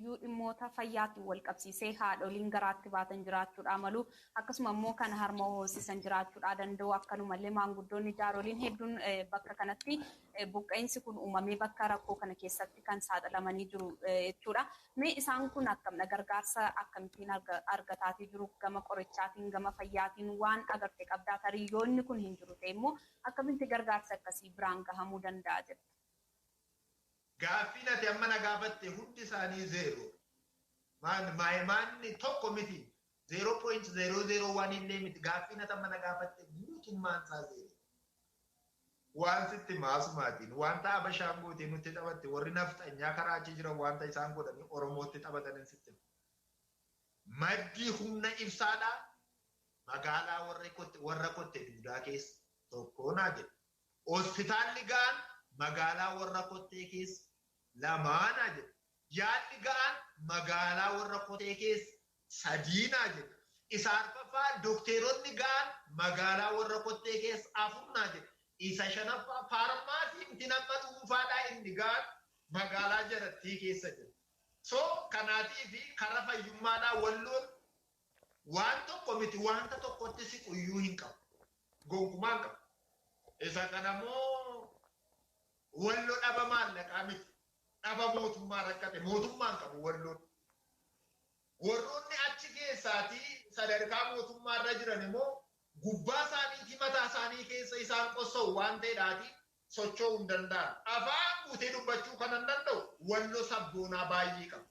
iyyuu dhimmoota fayyaatiin wal qabsiisee haadholiin garaatti baatan jiraachuudha malu akkasuma immoo kan harma hoosisan jiraachuudha danda'u akkanumallee maanguddoonni jaaroliin hedduun bakka kanatti buqqeensi kun uumamee bakka rakkoo kana keessatti kan saaxilamanii jiru jechuudha. Mee isaan kun akkamna gargaarsa akkamittiin argataatii jiru gama qorichaatiin gama fayyaatiin waan agarte qabdaa tariyyoonni kun hin jiru ta'e immoo akkamitti gargaarsa akkasii biraan gahamuu danda'a jedha. Gaaffii nati amma na gaafatte hundi isaanii zeero. Maanni tokko miti 0.001 illee miti gaaffii nati amma na gaafatte guutummaan isaa zeero. Waan sitti maasumaatiin wanta Abashaan gootee nutti taphatte warri nafxanyaa karaa achi jiran wanta isaan godhanii Oromootti taphatanin sitti. Maddi humna ibsaadhaa magaalaa warra kotte duudaa keessa tokko naa jedhu. Hospitaalli gaan magaalaa warra kottee keessa lamaanaa jedhu. Yaalli gaan magaalaa warra kottee keessa sadiinaa jedhu. Isaarfaffaa dokteeronni gaan magaalaa warra kottee keessa afurnaa jedhu. Isa shanaffaa faarmaasii itti nama dhuunfaadhaa inni gaan magaalaa jarattii keessa jiru. So kanaatii fi karaa fayyummaadhaa walloon waan tokko miti wanta tokkotti siquyyuu hin qabu. Gonkumaan qabu. Isa kanammoo walloo dhaba maallaqaa miti. Dhaba mootummaa rakkate mootummaan qabu walloon. Warroonni achi keessaatii sadarkaa mootummaarra jiran immoo gubbaa isaaniitii mataa isaanii keessa isaan qossa'u waan ta'eedhaati socho'uu hin danda'an. Afaan guutee dubbachuu kan hin danda'u walloo sabboonaa baay'ee qaba.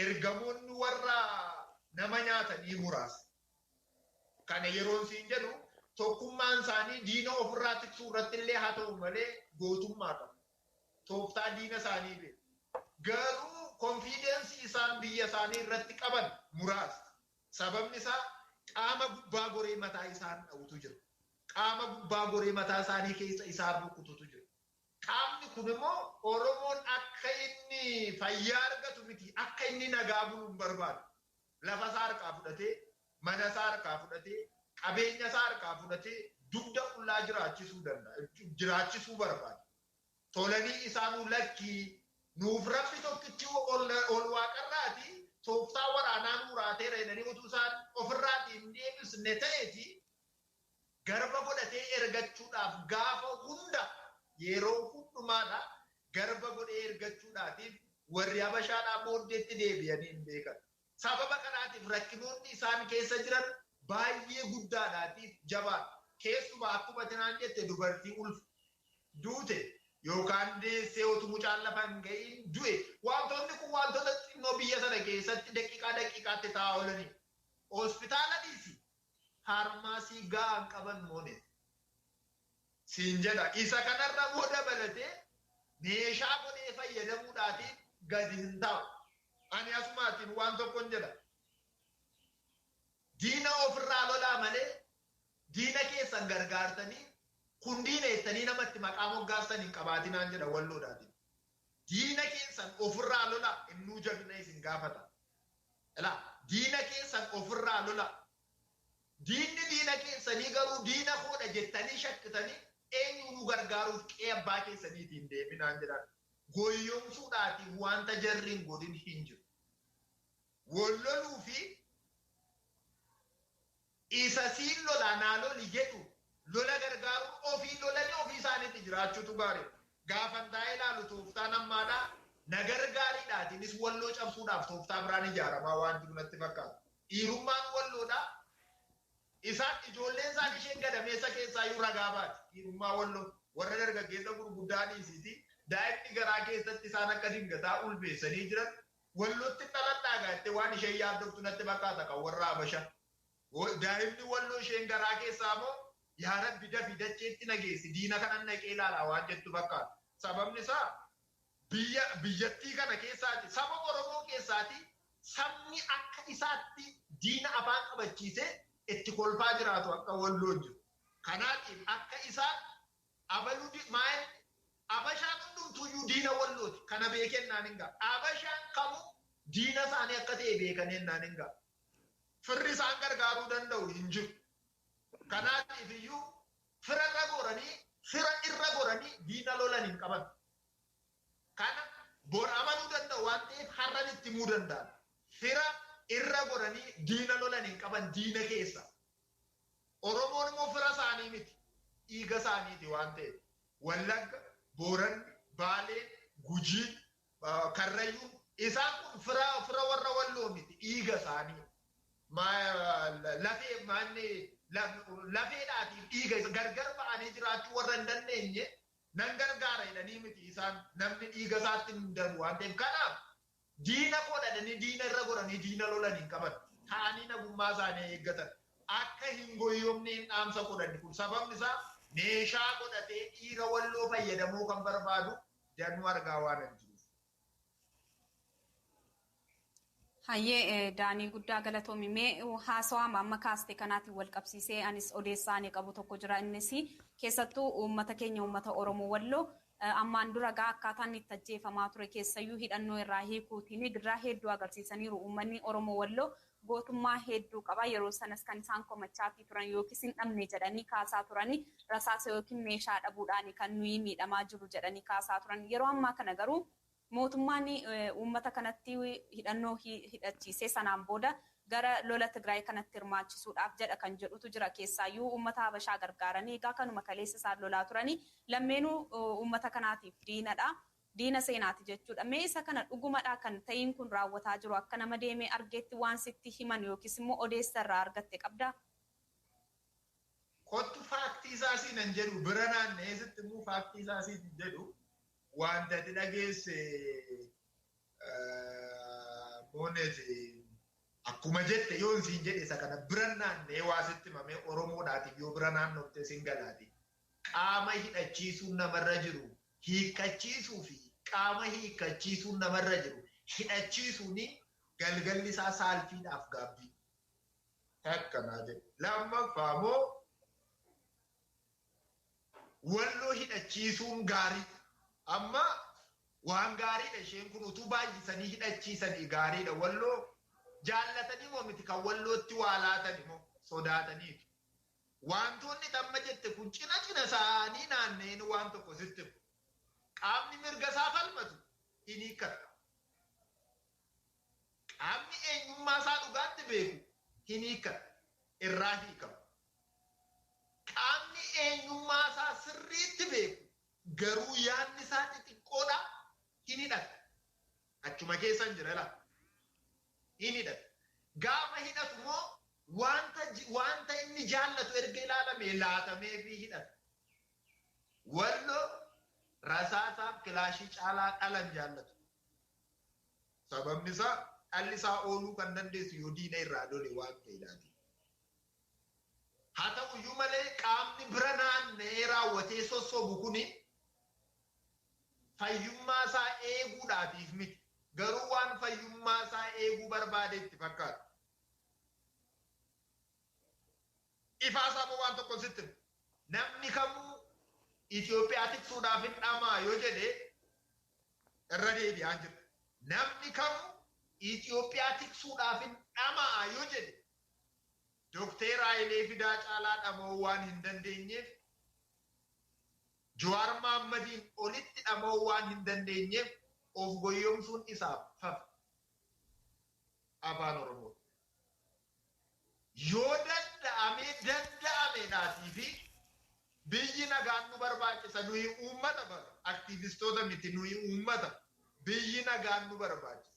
Ergamoonni warra nama nyaatanii muraasa. Kana yeroon siin jedhu tokkummaan isaanii diina ofirraa tiksuu irratti illee haa ta'u malee gootummaa qabu. Tooftaa diina isaanii beeku. Garuu konfiidensii isaan biyya isaanii irratti qaban muraasa. Sababni isaa qaama gubbaa goree mataa isaan dha'utu jira. Qaama gubbaa goree mataa isaanii keessa isaan rukututu jira. Qaamni kun immoo Oromoon akka inni fayyaa argatu miti akka inni nagaa buluu hin barbaadu. Lafa isaa harkaa fudhatee, mana isaa harkaa fudhatee, qabeenya isaa harkaa fudhatee dugda qullaa jiraachisuu danda'a. Jiraachisuu barbaada. Tolanii isaanuu lakkii nuuf rabbi tokkichi ol waaqarraati. Tooftaa waraanaa nuuraateera jedhanii utuu isaan ofirraatiin deebisne ta'eeti garba godhatee ergachuudhaaf gaafa hunda yeroo hundumaadha garba godhee ergachuudhaatiif warri Habashaadhaa booddeetti deebi'anii hin beekan. Sababa kanaatiif rakkinoonni isaan keessa jiran baay'ee guddaadhaatiif jabaadha. Keessumaa akkuma tinaan jette dubartii ulfa duute yookaan deessee otu mucaan lafa hin ga'iin du'e wantoonni kun wantoota xinnoo biyya sana keessatti daqiiqaatti taa'aa oolanii hospitaala dhiisi faarmaasii gahaan qaban moone siin jedha isa kanarra moo dabalatee meeshaa godhee fayyadamuudhaatiin gadi hin taa'u. Ani asumaatiin waan tokkon jedha diina ofirraa lolaa malee diina keessan gargaartanii kun diina ettanii namatti maqaa moggaassan hin qabaatinaan jedha walloodhaatiin. Diina keessan ofirraa lola innuu jabina isin gaafata. Diina keessan ofirraa lola. Diinni diina keessanii garuu diina koodha jettanii shakkitanii eenyuu gargaaruuf qe'ee abbaa keessaniitiin deeminaan jedhan. Goyyoomsuudhaatiin wanta jarriin godhin hin jiru. Walloluu fi isa siin lolaa naa loli jedhu lola gargaaru ofii lolanii ofii isaaniitti jiraachuutu gaarii. Gaafan taa'ee ilaalu tooftaan ammaadhaa nagargaariidhaatiinis walloo cabsuudhaaf tooftaa biraan ijaaramaa waan jiru natti fakkaata. Dhiirummaan walloodhaa isaan ijoolleen isaan isheen gadameessa keessaa iyyuu ragaa baati. Dhiirummaa walloo warra dargaggeessa gurguddaa dhiisiti daa'imni garaa keessatti isaan akka dingataa ulbeessanii jiran wallootti dhaladhaa gaatte waan isheen yaaddoftu natti fakkaata kan warra Habashaa. Daa'imni walloo isheen garaa keessaa moo yaa Rabbi dafii dacheetti nageessi diina kanan naqee ilaalaa waan jettu fakkaata. Sababni isaa biyyattii kana keessaati saba Oromoo keessaati sabni akka isaatti diina afaan qabachiisee itti kolfaa jiraatu akka walloon jiru. Kanaatiif akka isaan abaluu maal Habashaan hundumtuyyuu diina wallooti. Kana beekennaan hin ga'a. Habashaan kamuu diina isaanii akka ta'e beekannaan hin ga'a. Firri isaan gargaaruu danda'u hin jiru. Kanaatiif iyyuu fira irra goranii diina lolan hin qaban. Kana bor amanuu danda'u waan ta'eef har'an itti himuu danda'an. Fira irra godhanii diina lolanii qaban diina keessa. Oromoon immoo fira isaanii miti. Dhiiga isaaniiti waan ta'eef. Wallagga, Booranni, Baaleen, Gujiin, Karrayyuun isaan kun fira warra Walloo miti. Dhiiga isaanii. Lafeedhaatiif dhiiga gargar ba'anii jiraachuu warra hin dandeenye nan gargaara jedhanii miti isaan namni dhiiga isaatti hin darbu waan ta'eef kanaaf diina godhanii diina irra godhanii diina lolanii qaban ta'anii nagummaa isaanii eeggatan akka hin goyyomne hin dhaamsa godhan kun sababni isaa meeshaa godhatee dhiiga Walloo fayyadamuu kan barbaadu danuu argaa waan hin jiruuf. Hayyee Daanii guddaa galatoomi mee haasawaa amma kaaste kanaatiin wal qabsiisee anis odeessaanii qabu tokko jira innis keessattuu uummata keenya uummata Oromoo Walloo ammaan dura gaa akkaataan itti ajjeefamaa ture keessayyuu hidhannoo irraa hiikuutiin gidiraa hedduu agarsiisaniiru uummanni Oromoo Walloo gootummaa hedduu qaba yeroo sanas kan isaan komachaatii turan yookiis hin dhabne jedhanii kaasaa turanii rasaasa yookiin meeshaa dhabuudhaan kan nuyi miidhamaa jiru jedhanii kaasaa turan yeroo ammaa kana garuu mootummaan uummata kanatti hidhannoo hidhachiisee sanaan booda gara lola Tigraay kanatti hirmaachisuudhaaf jedha kan jedhutu jira keessaayyuu uummata Habashaa gargaaranii egaa kanuma kaleessa isaan lolaa turanii lammeenuu uummata kanaatiif diinadha diina seenaati jechuudha mee isa kana dhugumadha kan ta'iin kun raawwataa jiru akka nama deemee argeetti waan sitti himan yookiis immoo odeessa irraa argatte qabda. Kottu faaktii isaa siinan jedhu bira naannee sitti immoo faaktii isaa siin jedhu. Wanta ati dhageesse mooneti akkuma jette yoo siin jedhe isa kana bira naannee waa sitti himamee Oromoodhaatiif yoo bira naannoftee siin galaati. Qaama hidhachiisuun namarra jiru hiikkachiisuu fi qaama hiikkachiisuun namarra jiru hidhachiisuun galgalli isaa saalfiidhaaf gaabbii. Akkanaa jedhe. Lammaffaa moo Walloo hidhachiisuun gaarii. Amma waan gaariidha isheen kun utuu baay'isanii hidhachiisanii gaariidha Walloo jaallatanii moo miti kan Wallootti waa laatanii moo sodaataniitu wantoonni tamma jette kun cina isaanii naanneen waan tokko sitti qaamni mirga isaa falmatu hin hiikkata qaamni eenyummaa isaa dhugaatti beeku hin hiikkata irraa hiikama qaamni eenyummaa isaa sirriitti beeku garuu yaadni isaa xixiqqoodha hin hidhata achuma keessa hin jira hin hidhata gaafa hidhatu moo wanta inni jaallatu erga ilaalamee laatamee fi hidhata Walloo rasaasaaf kilaashii caalaa dhalan jaallatu sababni isaa dhalli isaa ooluu kan dandeessu yoo diina irraa dole waan ta'eedhaati. Haa ta'uyyuu malee qaamni bira naannee raawwatee sossobu kuni fayyummaa isaa eeguudhaatiif miti garuu waan fayyummaa isaa eeguu barbaadeetti fakkaata. Ifaasaa moo waan tokko sitti namni kamuu Itoophiyaa tiksuudhaaf hin dhamaa yoo jedhe irra deebi'aa jira. Namni kamuu Itoophiyaa tiksuudhaaf hin dhamaa yoo jedhe Dookter Hayilee Fidaa caalaa dhamoo waan hin dandeenyeef Jawaar Mahaammadiin olitti dhamoo waan hin dandeenyeef of goyyomsuun isaaf fafa afaan Oromoo. Yoo danda'ameedhaatii fi biyyi nagaan nu barbaachisa nuyi uummata bara aktiivistoota miti nuyi uummata biyyi nagaan nu barbaachisa.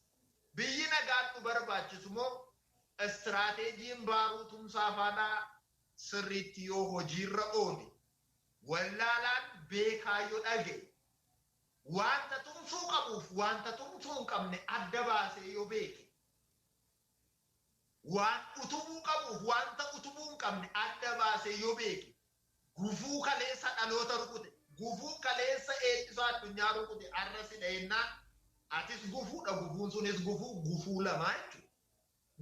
Biyyi nagaan nu barbaachisu moo istiraateejiin baaruu tumsaa faadhaa sirriitti yoo hojiirra oole wallaalaan beekaa yoo dhage wanta tumsuu qabuuf wanta tumsuu hin qabne adda baasee yoo beeke waan utubuu qabuuf wanta utubuu hin qabne adda baasee yoo beeke gufuu kaleessa dhaloota rukute gufuu kaleessa eebbisaa addunyaa rukute arrasi dhahennaan atis gufuudha gufuun sunis gufuu lamaa jechuudha.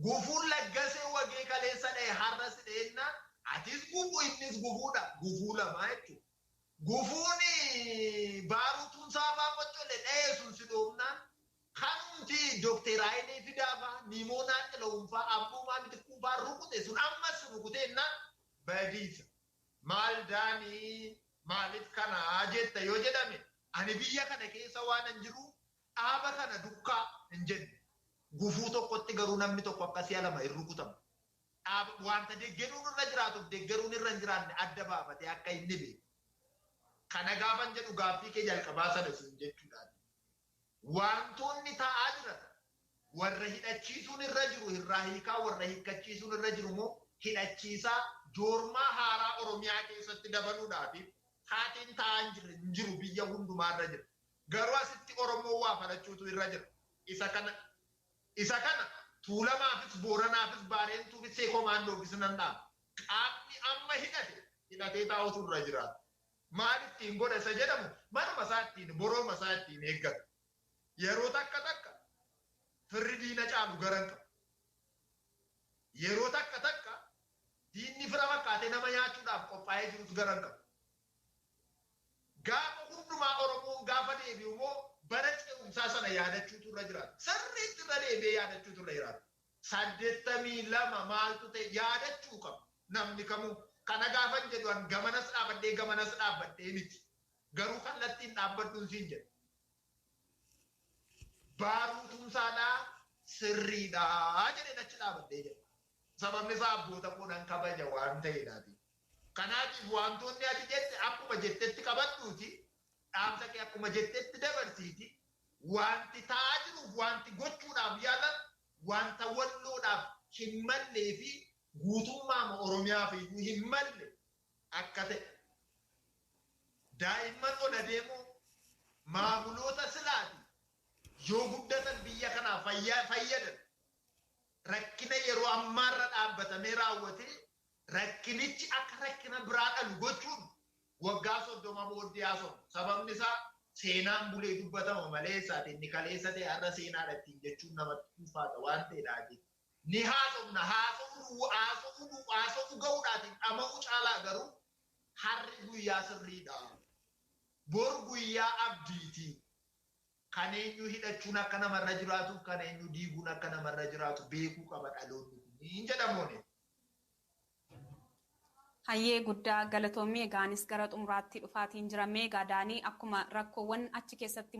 Gufuun laggasee wagee kaleessa dhahe harrasi dhahennaan atis gufuu innis gufuudha gufuu lamaa jechuudha. Gufuun baaruu tumsaa fa'aa qoccole dhahee sun si dhoofnaan kanumti Dookter Hayilee Fidaa fa'aa Nimoonaan Xilawuun Abbuumaa Mitikkuu fa'aa rukute sun ammas rukutennaan badiisa. Maal daanii maaliif kana jetta yoo jedhame ani biyya kana keessa waan hin jiru dhaaba kana dukkaa hin jenne. Gufuu tokkotti garuu namni tokko akkasii alama hin rukutamu. Wanta deeggaruun irra jiraatuuf deeggaruun irra hin jiraanne adda baafatee akka inni beeku. Kana gaafan jedhu gaaffii kee jalqabaa sana sun jechuudha. Wantoonni ta'aa jiran warra hidhachiisuun irra jiru irraa hiikaa warra hiikkachiisuun irra jiru immoo hidhachiisaa joormaa haaraa Oromiyaa keessatti dabaluudhaaf haatiin ta'aa hin jiru biyya hundumaa irra jira. Garuu asitti Oromoo waa falachuutu irra jira. Isa kana Tuulamaafis Booranaafis Baareentuufis Seekomaandoofis nan dhaaba. Qaamni amma hidhatee taa'utu irra jira. Maal ittiin godha isa jedhamu manuma isaa ittiin borooma isaa ittiin eeggata. Yeroo takka firri diina caalu garan qaba. Yeroo takka diinni fira fakkaatee nama nyaachuudhaaf qophaa'ee jirus garan qaba. Gaafa hundumaa Oromoon gaafa deebi'u immoo bara ce'umsaa sana yaadachuutu irra jiraata. Sirriitti irra deebi'ee yaadachuutu irra jiraata. 82 maaltu ta'e yaadachuu qaba. Namni kamuu kana gaafan jedhu an gamanas dhaabbadhee miti. Garuu kallattiin dhaabbadhuun siin jedha. Baaruu tumsaadhaa sirriidhaa jedhee achi dhaabbadhee jedha. Sababni isaa abboota kudhan kabaja waan ta'eedhaati. Kanaatiif wantoonni ati jette akkuma jettetti qabadhuuti. Dhaamsa kee akkuma jettetti dabarsiiti. Wanti ta'aa jiruuf wanti gochuudhaaf yaalan wanta walloodhaaf hin mallee fi guutummaa Oromiyaaf iyyuu hin malle akka ta'e. Daa'imman ola deemuu maamuloota silaati yoo guddatan biyya kanaa fayyadan rakkina yeroo ammaarra dhaabbatamee raawwate rakkinichi akka rakkina biraa dhalu gochuun waggaa 30 booddee haasa'u. Sababni isaa seenaan bulee dubbatama malee isaati inni kaleessa ta'e har'a seenaadha jechuun namatti ulfaata waan ta'eedhaati. Ni haasofna haasofuu ga'uudhaatiin dhama'uu caalaa garuu harri guyyaa sirriidha. Bor guyyaa abdiiti. Kan eenyu hidhachuun akka namarra jiraatuuf kan eenyu diiguun akka namarra jiraatu beekuu qaba dhaloonni kun hin jedhamoone. Hayyee guddaa galatoomii egaanis gara xumuraatti dhufaatiin jiramee gaadaanii akkuma rakkoowwan achi keessatti